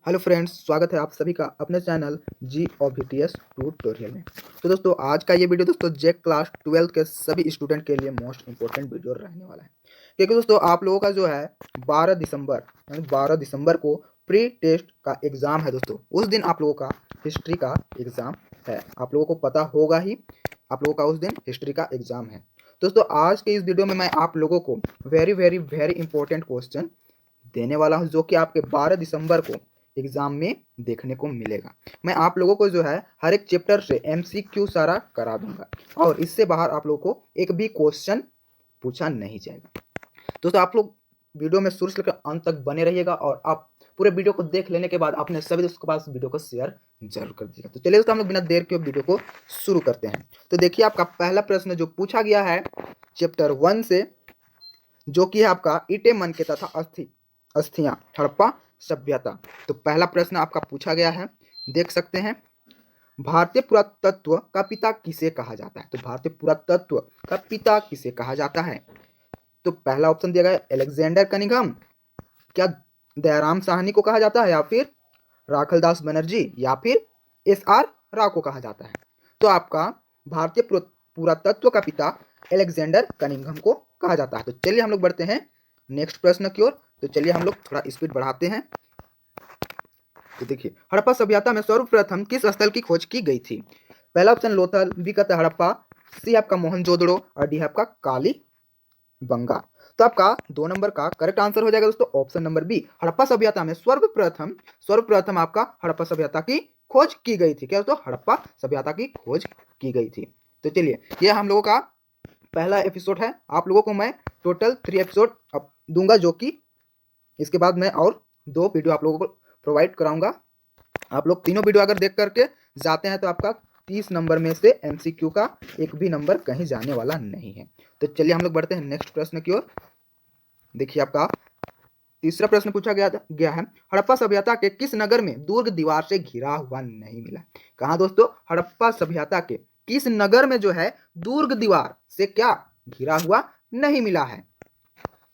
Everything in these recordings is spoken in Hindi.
हेलो फ्रेंड्स, स्वागत है आप सभी का अपने चैनल जी ऑब्वियस ट्यूटोरियल में। तो दोस्तों, आज का ये वीडियो दोस्तों जेक क्लास 12 के सभी स्टूडेंट के लिए मोस्ट इंपॉर्टेंट वीडियो रहने वाला है, क्योंकि दोस्तों आप लोगों का जो है 12 दिसंबर यानी 12 दिसंबर को प्री टेस्ट का एग्ज़ाम है। दोस्तों उस दिन आप लोगों का हिस्ट्री का एग्ज़ाम है। आप लोगों को पता होगा ही, आप लोगों का उस दिन हिस्ट्री का एग्ज़ाम है। दोस्तों आज के इस वीडियो में मैं आप लोगों को very very very important question देने वाला हूं, जो कि आपके 12 दिसंबर को एग्जाम में देखने को मिलेगा। मैं आप लोगों को जो है हर एक चैप्टर से एमसीक्यू सारा करा दूंगा और इससे बाहर आप लोगों को एक भी क्वेश्चन पूछा नहीं जाएगा। दोस्तों आप लोग वीडियो में शुरू से लेकर अंत तक बने रहिएगा और आप पूरे वीडियो को देख लेने के बाद अपने सभी दोस्तों के पास वीडियो को शेयर जरूर कर दीजिएगा। तो चलिए दोस्तों, हम लोग बिना देर के वीडियो को शुरू करते हैं। तो देखिए, आपका पहला प्रश्न जो पूछा गया है चैप्टर 1 से, जो कि है आपका ईटे मन के तथा अस्थियां हड़प्पा सभ्यता। तो पहला प्रश्न आपका पूछा गया है, देख सकते हैं। भारतीय पुरातत्व का पिता किसे कहा जाता है? तो भारतीय पुरातत्व का पिता किसे कहा जाता है? तो पहला ऑप्शन दिया गया है अलेक्जेंडर कनिंघम, क्या दयाराम साहनी को कहा जाता है, या फिर राखलदास बनर्जी, या फिर एस.आर. राव को कहा जाता है? तो आपका भारतीय पुरातत्व का पिता अलेक्जेंडर कनिंघम को कहा जाता है। तो चलिए हम लोग बढ़ते हैं नेक्स्ट प्रश्न की ओर। तो चलिए हम लोग थोड़ा स्पीड बढ़ाते हैं। तो देखिए, हड़प्पा सभ्यता में सर्वप्रथम किस स्थल की खोज की गई थी? पहला ऑप्शन लोथल, बी कहता है हड़प्पा, सी आपका मोहनजोदड़ो और डी आपका कालीबंगा। तो आपका 2 नंबर का करेक्ट आंसर हो जाएगा दोस्तों ऑप्शन नंबर बी। हड़प्पा सभ्यता में सर्वप्रथम आपका हड़प्पा सभ्यता की खोज की गई थी। क्या दोस्तों? हड़प्पा सभ्यता की खोज की गई थी। तो चलिए, ये हम लोगों का पहला एपिसोड है। आप लोगों को मैं टोटल 3 एपिसोड दूंगा, जो कि इसके बाद मैं और 2 वीडियो आप लोगों को प्रोवाइड कराऊंगा। आप लोग तीनों वीडियो अगर देख करके जाते हैं तो आपका 30 नंबर में से एमसीक्यू का एक भी नंबर कहीं जाने वाला नहीं है। तो चलिए हम लोग बढ़ते हैं नेक्स्ट प्रश्न की ओर। देखिए, आपका तीसरा प्रश्न पूछा गया है, हड़प्पा सभ्यता के किस नगर में दुर्ग दीवार से घिरा हुआ नहीं मिला? कहाँ दोस्तों? हड़प्पा सभ्यता के किस नगर में जो है दुर्ग दीवार से क्या घिरा हुआ नहीं मिला है?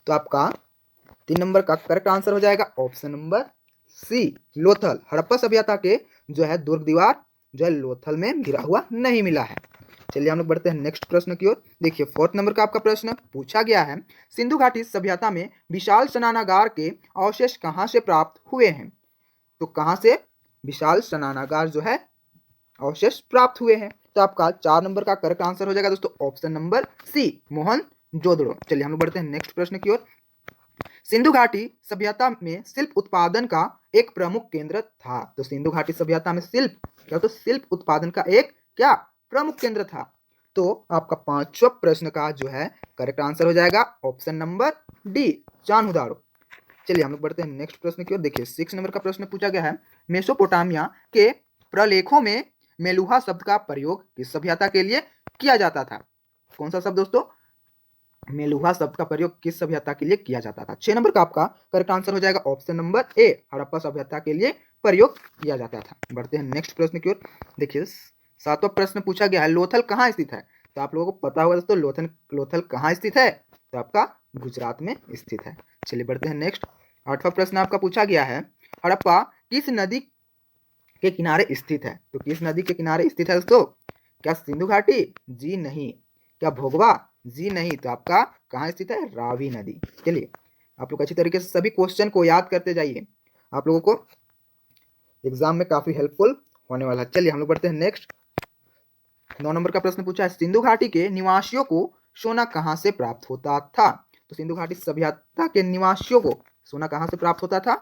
तो आपका 3 नंबर का करेक्ट आंसर हो जाएगा option number C, Lothal. Harappa सभ्यता के जो है दुर्ग दीवार जो है लोथल में घिरा हुआ नहीं मिला है। चलिए हम लोग बढ़ते हैं नेक्स्ट प्रश्न की ओर। देखिए, 4th नंबर का आपका प्रश्न पूछा गया है, सिंधु घाटी सभ्यता में विशाल स्नानागार के अवशेष कहाँ से प्राप्त हुए हैं? तो कहाँ से विशाल स्नानागार जो है अवशेष प्राप्त हुए हैं? तो आपका 4 नंबर का करेक्ट आंसर हो जाएगा दोस्तों ऑप्शन नंबर सी, मोहनजोदड़ो। चलिए हम लोग बढ़ते हैं नेक्स्ट प्रश्न की ओर। सिंधु घाटी सभ्यता में शिल्प उत्पादन का एक प्रमुख केंद्र था। तो सिंधु घाटी सभ्यता में शिल्प उत्पादन का एक क्या प्रमुख केंद्र था? तो आपका 5वां प्रश्न का जो है करेक्ट आंसर हो जाएगा ऑप्शन नंबर डी, चान्हुदारो। चलिए हम लोग बढ़ते हैं नेक्स्ट प्रश्न की ओर। देखिए, 6 नंबर का प्रश्न पूछा गया है, मेसोपोटामिया के प्रलेखों में मेलुहा शब्द का प्रयोग किस सभ्यता के लिए किया जाता था? कौन सा शब्द दोस्तों? मेलुहा शब्द का प्रयोग किस सभ्यता के लिए किया जाता था? 6 नंबर का आपका करेक्ट आंसर हो जाएगा ऑप्शन नंबर ए, हड़प्पा सभ्यता के लिए प्रयोग किया जाता था। बढ़ते हैं नेक्स्ट प्रश्न की ओर। देखिए, 7वां प्रश्न पूछा गया है, लोथल कहाँ स्थित है? तो आप लोगों को पता होगा दोस्तों लोथल कहाँ स्थित है? तो आपका गुजरात में स्थित है। चलिए बढ़ते हैं नेक्स्ट। 8वां प्रश्न आपका पूछा गया है, हड़प्पा किस नदी के किनारे स्थित है? तो किस नदी के किनारे स्थित है दोस्तों? क्या सिंधु घाटी? जी नहीं। क्या भोगवा? जी नहीं। तो आपका कहाँ स्थित है? रावी नदी। चलिए, आप लोग अच्छी तरीके से सभी क्वेश्चन को याद करते जाइए, आप लोगों को एग्जाम में काफी हेल्पफुल होने वाला है। चलिए हम लोग बढ़ते हैं नेक्स्ट। 9 नंबर का प्रश्न पूछा है, सिंधु घाटी के निवासियों को सोना कहाँ से प्राप्त होता था? तो सिंधु घाटी सभ्यता के निवासियों को सोना कहाँ से प्राप्त होता था?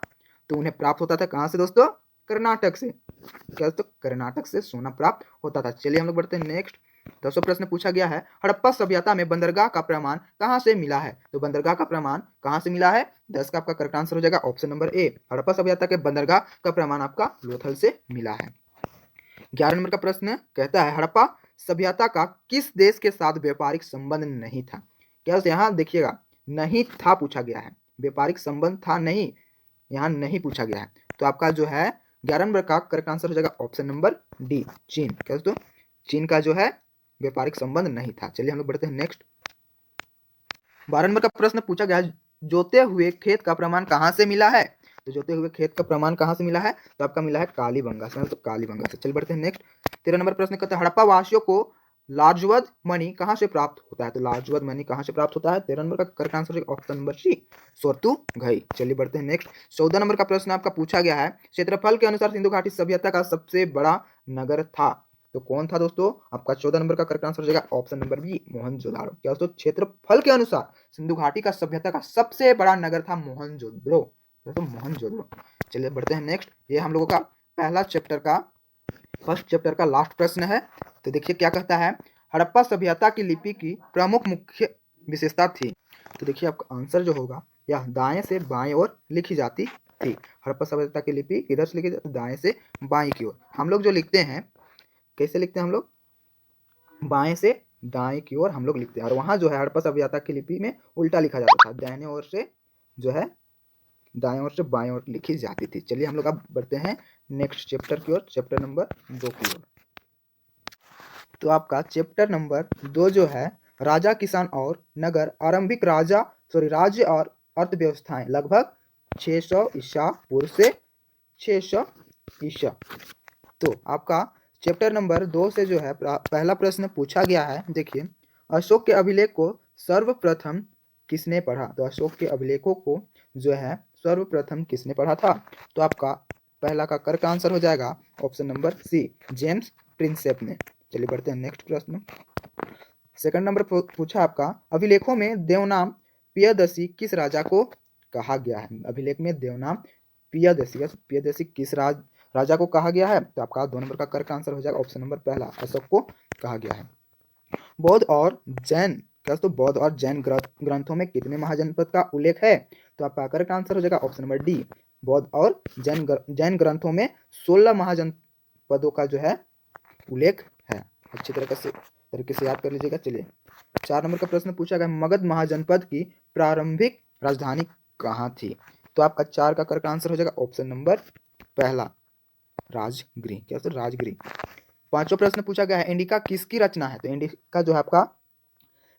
तो उन्हें प्राप्त होता था कहाँ से दोस्तों? कर्नाटक से। क्या दोस्तों? कर्नाटक से सोना प्राप्त होता था। चलिए हम लोग बढ़ते हैं नेक्स्ट। 10वां प्रश्न पूछा गया है, हड़प्पा सभ्यता में बंदरगाह का प्रमाण कहाँ से मिला है? तो बंदरगाह का प्रमाण कहाँ से मिला है? 10 का आपका करेक्ट आंसर हो जाएगा ऑप्शन नंबर ए, हड़प्पा सभ्यता के बंदरगाह का प्रमाण आपका लोथल से मिला है। 11 नंबर का प्रश्न कहता है, हड़प्पा सभ्यता का किस देश के साथ व्यापारिक संबंध नहीं था? क्या यहाँ देखिएगा, नहीं था पूछा गया है, व्यापारिक संबंध था नहीं, यहाँ नहीं पूछा गया है। तो आपका जो है 11 नंबर का करेक्ट आंसर हो जाएगा ऑप्शन नंबर डी, चीन। क्या दोस्तों? चीन का जो है व्यापारिक संबंध नहीं था। चलिए हम लोग बढ़ते हैं नेक्स्ट। 12 नंबर का प्रश्न पूछा गया, जोते हुए खेत का प्रमाण कहाँ से मिला है? तो जोते हुए खेत का प्रमाण कहाँ से मिला है? तो आपका मिला है कालीबंगा से, तो कालीबंगा से। चलिए बढ़ते हैं नेक्स्ट। 13 नंबर प्रश्न कहता है हड़प्पा वासियों को लार्जवद मणि कहाँ से प्राप्त होता है? तो लार्जवद मणि कहाँ से प्राप्त होता है? 13 नंबर का correct answer option number C, सोरतुघई। चलिए बढ़ते हैं नेक्स्ट। 14 नंबर का प्रश्न आपका पूछा गया है क्षेत्रफल के अनुसार सिंधु घाटी सभ्यता का सबसे बड़ा नगर था, तो कौन था दोस्तों? आपका 14 नंबर का करेक्ट आंसर हो जाएगा ऑप्शन नंबर बी, मोहनजोदाड़ो। क्या दोस्तों? क्षेत्रफल के अनुसार सिंधु घाटी का सभ्यता का सबसे बड़ा नगर था मोहनजोदड़ो, तो मोहनजोदड़ो। चलिए बढ़ते हैं नेक्स्ट। ये हम लोगों का पहला चैप्टर का फर्स्ट चैप्टर का लास्ट प्रश्न है। तो देखिए क्या कहता है, हड़प्पा सभ्यता की लिपि की प्रमुख मुख्य विशेषता थी। तो देखिए आपका आंसर जो होगा यह दाएं से बाएं ओर लिखी जाती थी। हड़प्पा सभ्यता की लिपि किधर से लिखी जाती? दाएं से बाएं की ओर। हम लोग जो लिखते हैं कैसे लिखते हैं? हम लोग बाएं से दाएं की ओर हम लोग लिखते हैं, और वहां जो है हड़प्पा सभ्यता की लिपि में उल्टा लिखा जाता था, दाहिने ओर से जो है दाएं ओर से बाएं ओर लिखी जाती थी। चलिए हम लोग अब बढ़ते हैं नेक्स्ट चैप्टर की ओर, चैप्टर नंबर 2 की ओर। तो आपका चैप्टर नंबर 2 जो है राजा, किसान और नगर, आरंभिक राज्य और अर्थव्यवस्थाएं, लगभग 600 ईसा पूर्व से 600 ईसा। तो आपका चैप्टर नंबर 2 से जो है पहला प्रश्न पूछा गया है। देखिए, अशोक के अभिलेख को सर्वप्रथम किसने पढ़ा? तो अशोक के अभिलेखों को जो है सर्वप्रथम किसने पढ़ा था? तो आपका पहला का करेक्ट आंसर हो जाएगा option number C, James Prinsep ने। चलिए बढ़ते हैं नेक्स्ट प्रश्न। सेकंड नंबर पूछा आपका अभिलेखों में देवनाम पियदसी किस राजा को कहा गया है? अभिलेख में देवनाम पियदसी किस राजा को कहा गया है? तो आपका 2 नंबर का करेक्ट आंसर हो जाएगा ऑप्शन नंबर पहला, अशोक को कहा गया है। बौद्ध और जैन तो बौद्ध और जैन ग्रंथों में कितने महाजनपद का उल्लेख है? तो आपका करेक्ट आंसर हो जाएगा ऑप्शन नंबर डी, बौद्ध और जैन ग्रंथों में 16 महाजनपदों का जो है उल्लेख है। अच्छी तरीके से याद कर लीजिएगा। चलिए 4 नंबर का प्रश्न पूछा गया मगध महाजनपद की प्रारंभिक राजधानी कहाँ थी? तो आपका 4 का करेक्ट आंसर हो जाएगा ऑप्शन नंबर पहला, राजगिरी। क्या तो राजगिरी। 5वां प्रश्न पूछा गया है इंडिका किसकी रचना है? तो इंडिका जो है आपका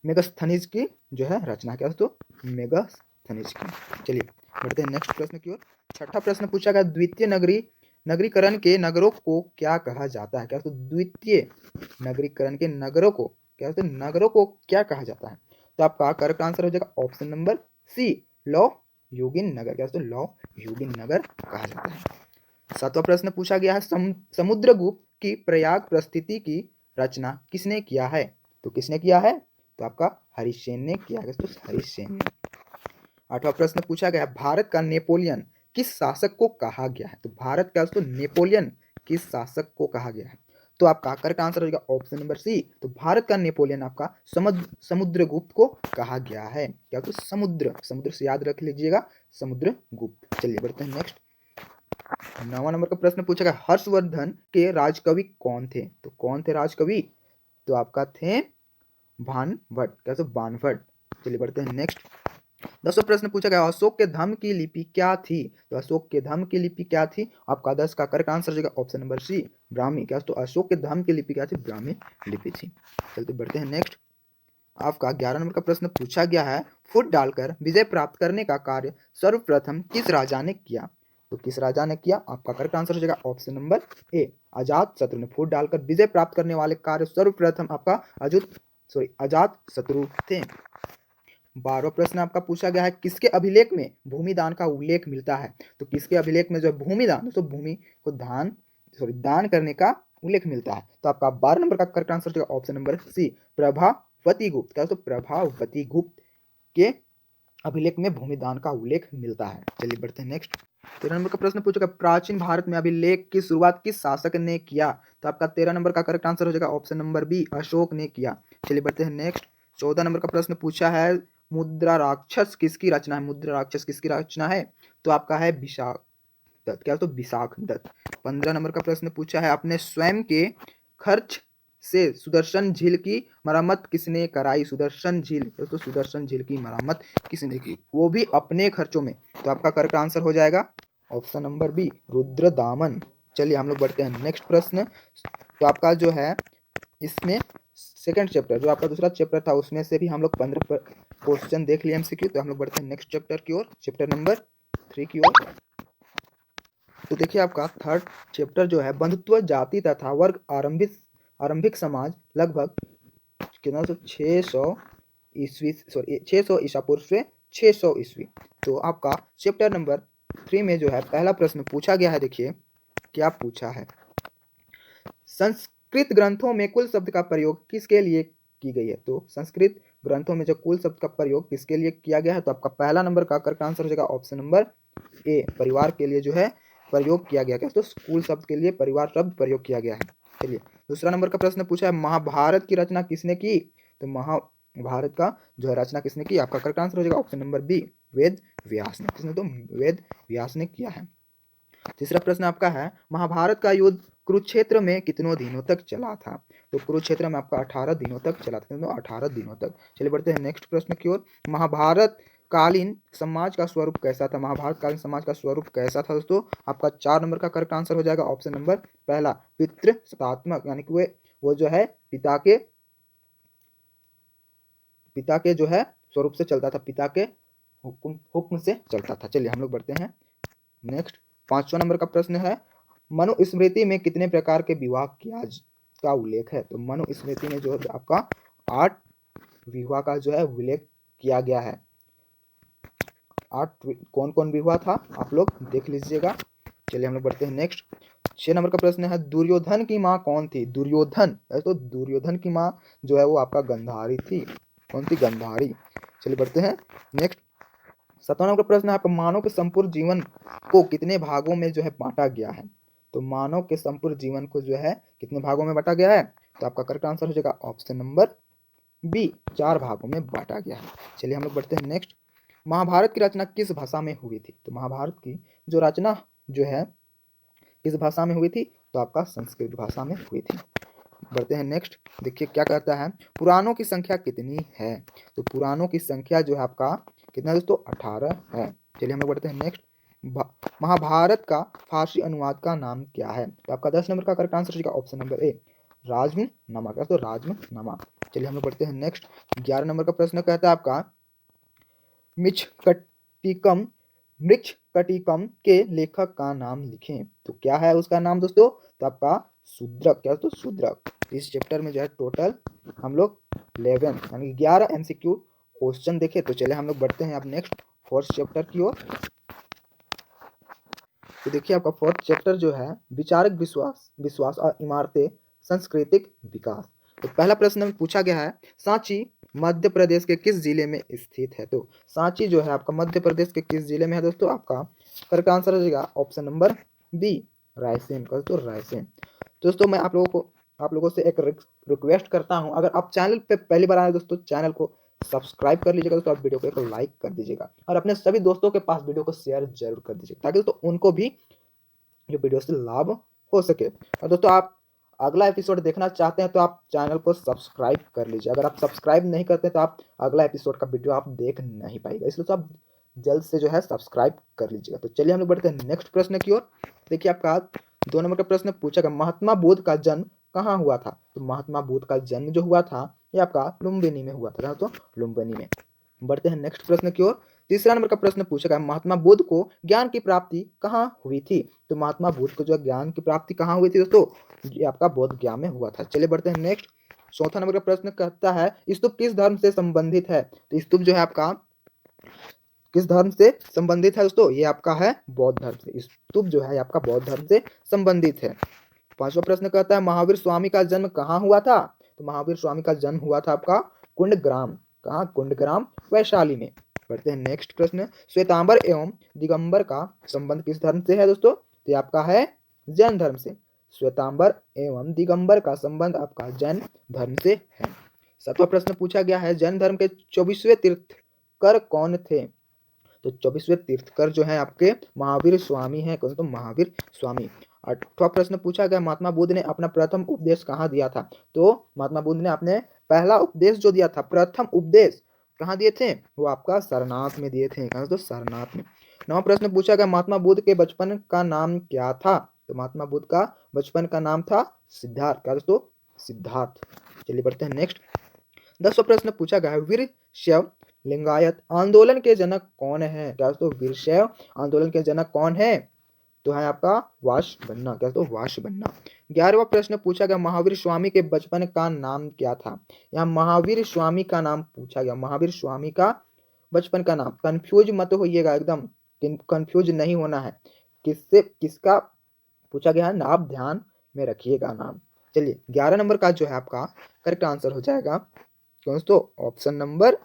मेगास्थनीज की जो है रचना। क्या तो मेगास्थनीज की। चलिए बढ़ते हैं नेक्स्ट प्रश्न की ओर। 6ठा प्रश्न पूछा गया द्वितीय नगरीकरण के नगरों को क्या कहा जाता है? क्या तो द्वितीय नगरीकरण के नगरों को क्या कहा जाता है? तो आपका करेक्ट आंसर हो जाएगा ऑप्शन नंबर सी, लौ युगिन नगर। क्या तो लौ युगिन नगर कहा जाता है। 7वां प्रश्न पूछा गया है समुद्रगुप्त की प्रयाग प्रस्थिति की रचना किसने किया है? तो किसने किया है? तो आपका हरिसेन ने किया है, तो हरिसेन ने। 8वां प्रश्न पूछा गया भारत का नेपोलियन किस शासक को कहा गया है? तो भारत का तो नेपोलियन किस शासक को कहा गया है? तो आपका करेक्ट आंसर हो जाएगा ऑप्शन नंबर सी, तो भारत का नेपोलियन आपका समुद्रगुप्त को कहा गया है। क्या तो समुद्र से याद रख लीजिएगा, समुद्रगुप्त। चलिए बढ़ते हैं नेक्स्ट। 9वां नंबर का प्रश्न पूछा गया हर्षवर्धन के राजकवि कौन थे? तो कौन थे राजकवि? तो आपका थे बाणभट्ट। क्या तो बाणभट्ट। चलिए बढ़ते हैं नेक्स्ट। 10वां प्रश्न पूछा गया अशोक के धम्म की लिपि क्या थी? तो अशोक के धम्म की लिपि क्या थी? आपका 10 का करेक्ट आंसर हो जाएगा ऑप्शन नंबर सी, ब्राह्मी। क्या तो अशोक के धम्म की लिपि क्या थी? ब्राह्मी लिपि थी। चलते बढ़ते हैं नेक्स्ट। आपका 11 नंबर का प्रश्न पूछा गया है फुट डालकर विजय प्राप्त करने का कार्य सर्वप्रथम किस राजा ने किया? तो किस राजा ने किया? आपका करेक्ट आंसर हो जाएगा ऑप्शन नंबर ए, अजात शत्रु ने। फुट डालकर विजय प्राप्त करने वाले कार्य सर्वप्रथम आपका अजात शत्रु थे। 12वां प्रश्न आपका पूछा गया है किसके अभिलेख में भूमिदान का उल्लेख मिलता है? तो किसके अभिलेख में जो है भूमिदान, तो भूमि को दान करने का उल्लेख मिलता है? तो आपका 12 नंबर का करेक्ट आंसर हो जाएगा ऑप्शन नंबर सी, प्रभावती गुप्त। क्या तो प्रभावती गुप्त के अभिलेख में भूमिदान का उल्लेख मिलता है। चलिए बढ़ते हैं नेक्स्ट। 13 नंबर का प्रश्न पूछेगा प्राचीन भारत में अभिलेख की शुरुआत किस शासक ने किया? तो आपका 13 नंबर का करेक्ट आंसर हो जाएगा ऑप्शन नंबर बी, अशोक ने किया। चलिए बढ़ते हैं नेक्स्ट। 14 नंबर का प्रश्न पूछा है मुद्रा राक्षस किसकी रचना है? मुद्रा राक्षस किसकी रचना है? तो आपका है विशाख दत्त। क्या तो विशाख दत्त। 15 नंबर का प्रश्न पूछा है अपने स्वयं के खर्च से सुदर्शन झील की मरम्मत किसने कराई? सुदर्शन झील, तो सुदर्शन झील की मरम्मत किसने की? वो भी अपने खर्चों में। तो आपका करेक्ट आंसर हो जाएगा ऑप्शन नंबर बी, रुद्रदामन। चलिए हम लोग बढ़ते हैं नेक्स्ट प्रश्न। तो आपका जो है इसमें सेकंड चैप्टर जो आपका दूसरा चैप्टर था उसमें से भी हम लोग 15 क्वेश्चन देख लिए एमसीक्यू। तो हम लोग बढ़ते हैं नेक्स्ट चैप्टर की ओर, चैप्टर नंबर 3 की ओर। तो देखिए आपका थर्ड चैप्टर जो है बंधुत्व जाति तथा वर्ग आरंभिक समाज लगभग कितना 600 ईसा पूर्व से 600 ईस्वी। तो आपका चैप्टर नंबर 3 में जो है पहला प्रश्न पूछा गया है। देखिए क्या पूछा है, संस्कृत ग्रंथों में कुल शब्द का प्रयोग किसके लिए की गई है। तो संस्कृत ग्रंथों में जो कुल शब्द का प्रयोग किसके लिए किया गया है, तो आपका पहला नंबर का करेक्ट आंसर हो जाएगा ऑप्शन नंबर ए, परिवार के लिए जो है प्रयोग किया गया है। तो कुल शब्द के लिए परिवार शब्द प्रयोग किया गया है। चलिए दूसरा नंबर का प्रश्न पूछा है महाभारत की रचना किसने की। तो महाभारत का जो है रचना किसने की, आपका करेक्ट आंसर हो जाएगा option number B, Ved Vyas ने। किसने, तो वेद व्यास ने किया है। तीसरा प्रश्न आपका है महाभारत का युद्ध कुरुक्षेत्र में कितनों दिनों तक चला था। तो कुरुक्षेत्र में आपका 18 दिनों तक चला था, 18 दिनों तक। चलिए बढ़ते हैं नेक्स्ट प्रश्न की ओर। महाभारत कालीन समाज का स्वरूप कैसा था। महाभारत कालीन समाज का स्वरूप कैसा था दोस्तों, आपका 4 नंबर का करेक्ट आंसर हो जाएगा ऑप्शन नंबर पहला, पितृसत्तात्मक, यानी कि वो जो है पिता के जो है स्वरूप से चलता था, पिता के हुक्म से चलता था। चलिए हम लोग बढ़ते हैं नेक्स्ट। 5वां नंबर का प्रश्न है मनुस्मृति में कितने प्रकार के विवाह का उल्लेख है। तो मनुस्मृति में जो है आपका 8 विवाह का जो है उल्लेख किया गया है। 8 कौन कौन विवाह था आप लोग देख लीजिएगा। चलिए हम लोग बढ़ते हैं नेक्स्ट। 6 नंबर का प्रश्न है दुर्योधन की माँ कौन थी। दुर्योधन, तो दुर्योधन की माँ जो है वो आपका गांधारी थी। कौन थी, गांधारी। चलिए बढ़ते हैं नेक्स्ट। 7वां नंबर का प्रश्न है आपका मानव के संपूर्ण जीवन को कितने भागों में जो है बांटा गया है। तो मानव के संपूर्ण जीवन को जो है कितने भागों में बांटा गया है, तो आपका करेक्ट आंसर हो जाएगा ऑप्शन नंबर बी, 4 भागों में बांटा गया है। चलिए हम लोग बढ़ते हैं नेक्स्ट। महाभारत की रचना किस भाषा में हुई थी। तो महाभारत की जो रचना जो है किस भाषा में हुई थी, तो आपका संस्कृत भाषा में हुई थी। बढ़ते हैं नेक्स्ट। देखिए क्या कहता है पुराणों की संख्या कितनी है। तो पुराणों की संख्या जो है आपका कितना दोस्तों, 18 है। चलिए हम लोग बढ़ते हैं नेक्स्ट। महाभारत का फारसी अनुवाद का नाम क्या है। तो आपका 10 नंबर का करेक्ट आंसर होगा ऑप्शन नंबर ए, राजमनामा। क्या, तो राजमनामा। चलिए हम लोग बढ़ते हैं नेक्स्ट। 11 नंबर का प्रश्न कहता है आपका मृच्छकटिकम के लेखक का नाम लिखें। तो क्या है उसका नाम दोस्तों, तो आपका शूद्रक। क्या, तो शूद्रक। इस चैप्टर में जो है टोटल हम लोग 11 यानी 11 MCQ क्वेश्चन देखे। तो चलिए हम लोग बढ़ते हैं अब नेक्स्ट 4th चैप्टर की ओर। तो देखिए आपका 4th चैप्टर जो है विचारक विश्वास और इमारतें सांस्कृतिक विकास। तो पहला प्रश्न पूछा गया है सांची मध्य प्रदेश के किस जिले में स्थित है। तो सांची जो है आपका मध्य प्रदेश के किस जिले में है दोस्तों, आपका करेक्ट आंसर हो जाएगा ऑप्शन नंबर बी, रायसेन। का तो रायसेन। दोस्तों मैं आप लोगों से एक रिक्वेस्ट करता हूं, अगर आप चैनल पे पहली बार आए दोस्तों चैनल को सब्सक्राइब कर लीजिएगा दोस्तों, आप वीडियो को एक लाइक कर दीजिएगा और अपने सभी दोस्तों के पास वीडियो को शेयर जरूर कर दीजिएगा ताकि दोस्तों उनको भी ये वीडियो से लाभ हो सके। और दोस्तों आप अगला एपिसोड देखना चाहते हैं तो आप चैनल को सब्सक्राइब कर लीजिए। अगर आप सब्सक्राइब नहीं करते तो आप अगला एपिसोड का वीडियो आप देख नहीं पाएगा, इसलिए तो आप जल्द से जो है सब्सक्राइब कर लीजिएगा। तो चलिए हम लोग बढ़ते हैं नेक्स्ट प्रश्न की ओर। देखिए आपका 2 नंबर का प्रश्न पूछा गया महात्मा बुद्ध का जन्म कहाँ हुआ था। तो महात्मा बुद्ध का जन्म जो हुआ था ये आपका लुम्बिनी में हुआ था। तो लुम्बिनी में। बढ़ते हैं नेक्स्ट प्रश्न की ओर। 3रा नंबर का प्रश्न पूछा गया महात्मा बुद्ध को ज्ञान की प्राप्ति कहाँ हुई थी। तो महात्मा बुद्ध को जो ज्ञान की प्राप्ति कहाँ हुई थी दोस्तों, ये आपका बोध गया में हुआ था। चलिए बढ़ते हैं नेक्स्ट। 4था नंबर का प्रश्न कहता है स्तूप किस धर्म से संबंधित है। तो स्तूप जो है आपका किस धर्म से संबंधित है दोस्तों, ये आपका है बौद्ध धर्म से। स्तूप जो है आपका बौद्ध धर्म से संबंधित है। 5वां प्रश्न कहता है महावीर स्वामी का जन्म कहाँ हुआ था। तो महावीर स्वामी का जन्म हुआ था आपका कुंडग्राम। कहाँ, कुंडग्राम वैशाली में। बढ़ते हैं नेक्स्ट प्रश्न। श्वेतांबर एवं दिगंबर का संबंध किस धर्म से है दोस्तों, तो आपका है जैन धर्म से। श्वेतांबर एवं दिगंबर का संबंध आपका जैन धर्म से है। 7वां प्रश्न पूछा गया है जैन धर्म के 24वें तीर्थकर कौन थे। तो 24वें तीर्थकर जो है आपके महावीर स्वामी है। कौन, तो महावीर स्वामी। 8वां प्रश्न पूछा गया महात्मा बुद्ध ने अपना प्रथम उपदेश कहाँ दिया था। तो महात्मा बुद्ध ने अपने पहला उपदेश जो दिया था, प्रथम उपदेश कहाँ दिए थे, वो आपका सारनाथ में दिए थे। कहाँ, तो सारनाथ में। 9वां प्रश्न पूछा गया महात्मा बुद्ध के बचपन का नाम क्या था। तो महात्मा बुद्ध का बचपन का नाम था सिद्धार्थ। क्या दोस्तों, सिद्धार्थ। चलिए बढ़ते हैं नेक्स्ट। 10वां प्रश्न पूछा गया है वीरशैव लिंगायत आंदोलन के जनक कौन है। क्या दोस्तों, वीरशैव आंदोलन के जनक कौन है। तो है आपका वाश बनना, क्या तो वाश बनना। 11वां प्रश्न पूछा गया महावीर स्वामी के बचपन का नाम क्या था। यहाँ महावीर स्वामी का नाम पूछा गया, महावीर स्वामी का बचपन का नाम। कंफ्यूज मत होइएगा, एकदम कंफ्यूज नहीं होना है, किससे किसका पूछा गया है, आप ध्यान में रखिएगा नाम। चलिए 11 नंबर का जो है आपका करेक्ट आंसर हो जाएगा दोस्तों ऑप्शन नंबर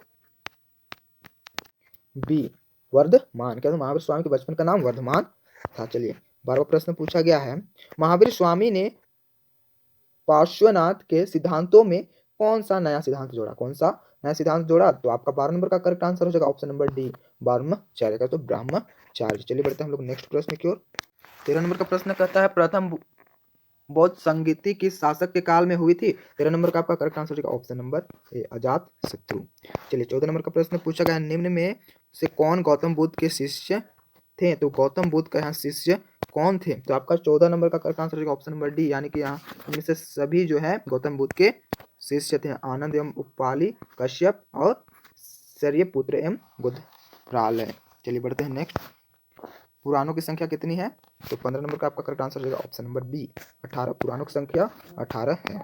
बी, वर्धमान। क्या तो महावीर स्वामी के बचपन का नाम वर्धमान था। चलिए 12वां प्रश्न पूछा गया है महावीर स्वामी ने पार्श्वनाथ के सिद्धांतों में कौन सा नया सिद्धांत जोड़ा, कौन सा नया सिद्धांत जोड़ा। तो आपका 12 नंबर का करेक्ट आंसर हो जाएगा ऑप्शन नंबर डी, ब्रह्मचर्य। का तो ब्रह्मचार्य। चलिए बढ़ते हैं हम लोग नेक्स्ट प्रश्न की ओर। 13 नंबर का प्रश्न कहता है प्रथम बौद्ध संगीति किस शासक के काल में हुई थी। 13 नंबर का आपका करेक्ट आंसर हो जाएगा ऑप्शन नंबर ए, अजात शत्रु। चलिए 14 नंबर का प्रश्न पूछा गया निम्न में से कौन गौतम बुद्ध के शिष्य थे। तो गौतम बुद्ध का यहाँ शिष्य कौन थे। तो आपका 14 नंबर का करेक्ट आंसर हो जाएगा ऑप्शन नंबर डी, यानी कि यहाँ इनमें से सभी जो है गौतम बुद्ध के शिष्य थे, आनंद एवं उपाली, कश्यप और शर्यपुत्र एवं गुदरालय। चलिए बढ़ते हैं नेक्स्ट। पुराणों की संख्या कितनी है। तो 15 नंबर का आपका करेक्ट आंसर हो जाएगा ऑप्शन नंबर बी, 18। पुराणों की संख्या 18 है।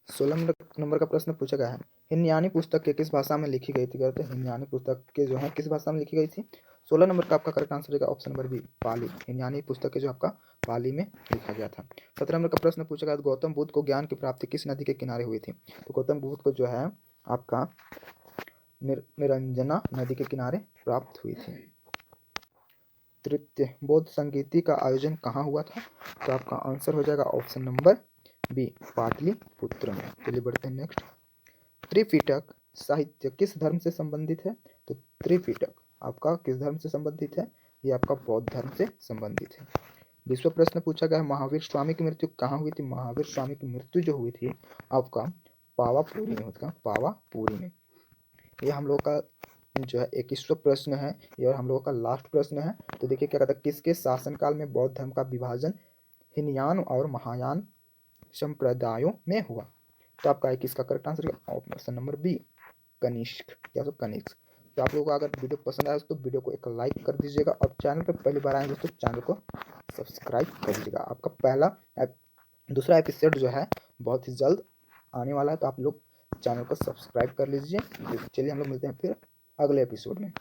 16 नंबर का प्रश्न पूछा गया है हिंदुस्तानी पुस्तक के किस भाषा में लिखी गई थी। कहते हैं हिंदुस्तानी पुस्तक के जो है किस भाषा में लिखी गई थी। 16 नंबर का आपका करेक्ट आंसर हो जाएगा ऑप्शन नंबर बी, पाली। हिंदुस्तानी पुस्तक के जो आपका पाली में लिखा गया था। 17 नंबर का प्रश्न पूछा गया गौतम बुद्ध को ज्ञान की प्राप्ति किस नदी के किनारे हुई थी। तो गौतम बुद्ध को जो है आपका निरंजना नदी के किनारे प्राप्त हुई थी। तृतीय बौद्ध संगीति का आयोजन कहाँ हुआ था। तो आपका आंसर हो जाएगा ऑप्शन नंबर बी, पाटलिपुत्र में। चलिए बढ़ते हैं नेक्स्ट। त्रिपिटक साहित्य किस धर्म से संबंधित है। तो त्रिपिटक आपका किस धर्म से संबंधित है, ये आपका बौद्ध धर्म से संबंधित है। 20वां प्रश्न पूछा गया महावीर स्वामी की मृत्यु कहाँ हुई थी। महावीर स्वामी की मृत्यु जो हुई थी आपका पावापुरी में, होता पावापुरी में। ये हम लोग का जो है 21वां प्रश्न है, ये और हम लोगों का लास्ट प्रश्न है। तो देखिए क्या कहता है किसके शासनकाल में बौद्ध धर्म का विभाजन हीनयान और महायान संप्रदायों में हुआ। तो आपका 21 का correct answer option number B, Kanishka या तो कनिष्क। तो आप लोगों को अगर वीडियो पसंद आया तो वीडियो को एक लाइक कर दीजिएगा और चैनल पर पहली बार आए दोस्तों चैनल को सब्सक्राइब कर दीजिएगा। आपका दूसरा एपिसोड जो है बहुत ही जल्द आने वाला है, तो आप लोग चैनल को सब्सक्राइब कर लीजिए। चलिए हम लोग मिलते हैं फिर अगले एपिसोड में।